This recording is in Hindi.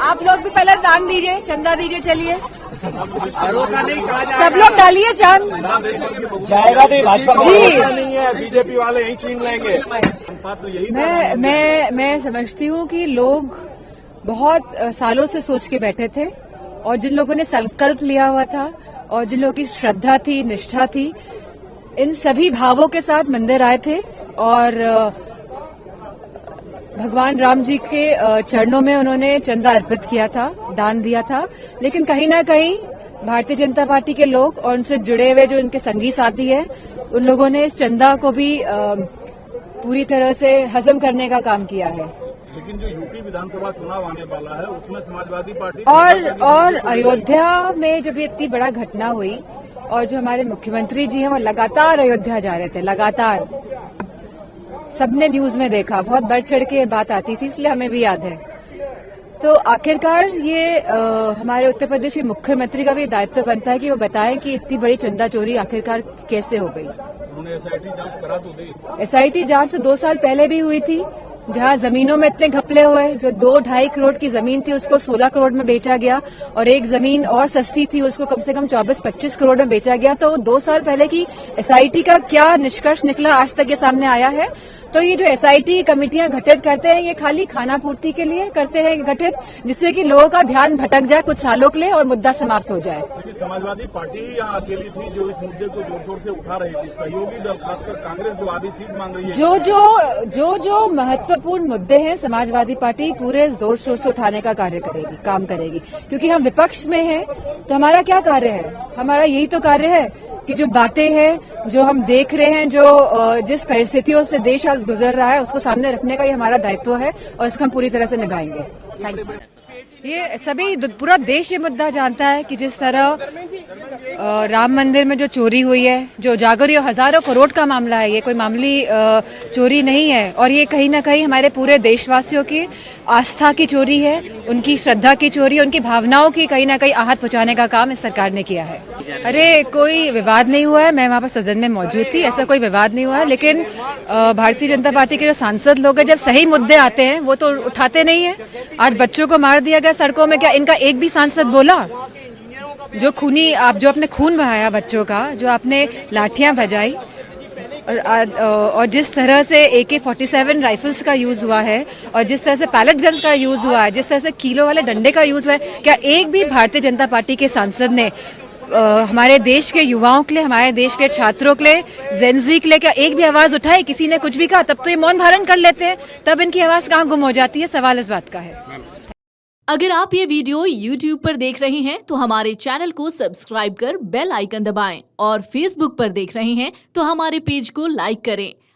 आप लोग भी पहले दान दीजिए, चंदा दीजिए, चलिए सब लोग डालिए चांद। जाएगा तो भाजपा जी नहीं है, बीजेपी वाले यही छीन लेंगे। तो यही मैं समझती हूँ कि लोग बहुत सालों से सोच के बैठे थे और जिन लोगों ने संकल्प लिया हुआ था और जिन लोगों की श्रद्धा थी, निष्ठा थी, इन सभी भावों के साथ मंदिर आए थे और भगवान राम जी के चरणों में उन्होंने चंदा अर्पित किया था, दान दिया था। लेकिन कहीं ना कहीं भारतीय जनता पार्टी के लोग और उनसे जुड़े हुए जो उनके संगी साथी हैं, उन लोगों ने इस चंदा को भी पूरी तरह से हजम करने का काम किया है। लेकिन जो यूपी विधानसभा चुनाव आने वाला है उसमें समाजवादी पार्टी और अयोध्या में जब ये इतनी बड़ा घटना हुई और जो हमारे मुख्यमंत्री जी हैं वो लगातार अयोध्या जा रहे थे, लगातार सबने न्यूज में देखा, बहुत बढ़ चढ़ के बात आती थी, इसलिए हमें भी याद है। तो आखिरकार ये हमारे उत्तर प्रदेश के मुख्यमंत्री का भी दायित्व बनता है कि वो बताएं कि इतनी बड़ी चंदा चोरी आखिरकार कैसे हो गई। उन्होंने एसआईटी जांच करा तो दी। एसआईटी जांच तो 2 साल पहले भी हुई थी, जहां जमीनों में इतने घपले हुए, जो 2-2.5 करोड़ की जमीन थी उसको 16 करोड़ में बेचा गया और एक जमीन और सस्ती थी उसको कम से कम 24-25 करोड़ में बेचा गया। तो 2 साल पहले की एसआईटी का क्या निष्कर्ष निकला आज तक ये सामने आया है। तो ये जो एसआईटी कमेटियां गठित करते हैं ये खाली खाना पूर्ति के लिए करते हैं गठित, जिससे कि लोगों का ध्यान भटक जाए कुछ सालों के लिए और मुद्दा समाप्त हो जाए। समाजवादी पार्टी ही यहाँ अकेली थी जो इस मुद्दे को जोर शोर से उठा रही थी। सहयोगी दल खासकर कांग्रेस जो आधी सीट मांग रही है, जो महत्वपूर्ण मुद्दे हैं समाजवादी पार्टी पूरे जोर शोर से उठाने का काम करेगी, क्योंकि हम विपक्ष में हैं। तो हमारा क्या कार्य है? हमारा यही तो कार्य है कि जो बातें हैं, जो हम देख रहे हैं, जो जिस परिस्थितियों से देश आज गुजर रहा है उसको सामने रखने का ये हमारा दायित्व है और इसको हम पूरी तरह से निभाएंगे। Thank you. ये सभी पूरा देश ये मुद्दा जानता है कि जिस तरह राम मंदिर में जो चोरी हुई है, जो उजागर हुई, हजारों करोड़ का मामला है, ये कोई मामूली चोरी नहीं है और ये कहीं ना कहीं हमारे पूरे देशवासियों की आस्था की चोरी है, उनकी श्रद्धा की चोरी, उनकी भावनाओं की कहीं ना कहीं आहत पहुंचाने का काम इस सरकार ने किया है। अरे कोई विवाद नहीं हुआ है, मैं वहां पर सदन में मौजूद थी, ऐसा कोई विवाद नहीं हुआ है। लेकिन भारतीय जनता पार्टी के जो सांसद लोग हैं जब सही मुद्दे आते हैं वो तो उठाते नहीं है। आज बच्चों को मार दिया गया सड़कों में, क्या इनका एक भी सांसद बोला? जो आपने खून बहाया बच्चों का, जो आपने लाठियां बजाई और जिस तरह से AK-47 राइफल्स का यूज हुआ है और जिस तरह से पैलेट गन्स का यूज हुआ है, जिस तरह से किलो वाले डंडे का यूज हुआ है, क्या एक भी भारतीय जनता पार्टी के सांसद ने हमारे देश के युवाओं के लिए, हमारे देश के छात्रों के लिए, जेनजी के लिए क्या एक भी आवाज उठाई? किसी ने कुछ भी कहा तब तो ये मौन धारण कर लेते हैं, तब इनकी आवाज कहाँ गुम हो जाती है? सवाल इस बात का है। अगर आप ये वीडियो YouTube पर देख रहे हैं तो हमारे चैनल को सब्सक्राइब कर बेल आइकन दबाएं और Facebook पर देख रहे हैं तो हमारे पेज को लाइक करें।